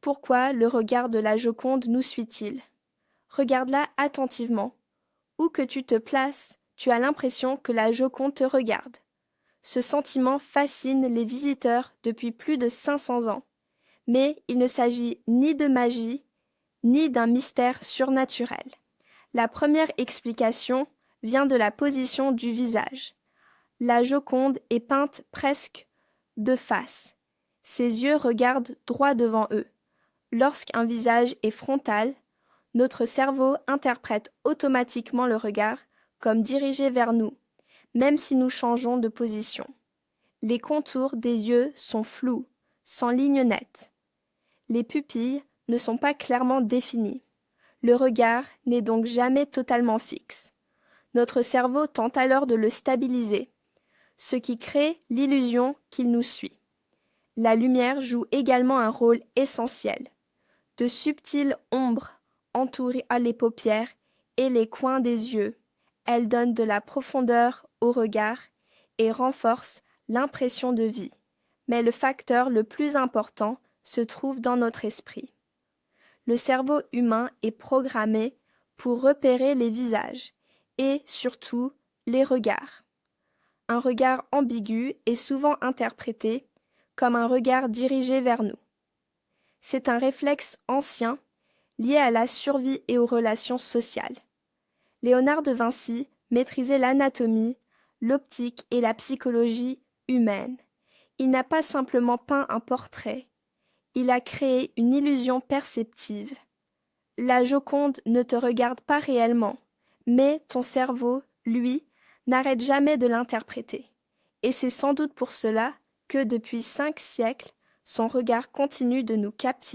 Pourquoi le regard de la Joconde nous suit-il? Regarde-la attentivement. Où que tu te places, tu as l'impression que la Joconde te regarde. Ce sentiment fascine les visiteurs depuis plus de 500 ans. Mais il ne s'agit ni de magie, ni d'un mystère surnaturel. La première explication vient de la position du visage. La Joconde est peinte presque de face. Ses yeux regardent droit devant eux. Lorsqu'un visage est frontal, notre cerveau interprète automatiquement le regard comme dirigé vers nous, même si nous changeons de position. Les contours des yeux sont flous, sans ligne nette. Les pupilles ne sont pas clairement définies. Le regard n'est donc jamais totalement fixe. Notre cerveau tente alors de le stabiliser, ce qui crée l'illusion qu'il nous suit. La lumière joue également un rôle essentiel. De subtiles ombres entourent les paupières et les coins des yeux. Elles donnent de la profondeur au regard et renforcent l'impression de vie. Mais le facteur le plus important se trouve dans notre esprit. Le cerveau humain est programmé pour repérer les visages et, surtout, les regards. Un regard ambigu est souvent interprété comme un regard dirigé vers nous. C'est un réflexe ancien lié à la survie et aux relations sociales. Léonard de Vinci maîtrisait l'anatomie, l'optique et la psychologie humaine. Il n'a pas simplement peint un portrait, il a créé une illusion perceptive. La Joconde ne te regarde pas réellement, mais ton cerveau, lui, n'arrête jamais de l'interpréter. Et c'est sans doute pour cela que depuis 5 siècles, son regard continue de nous captiver.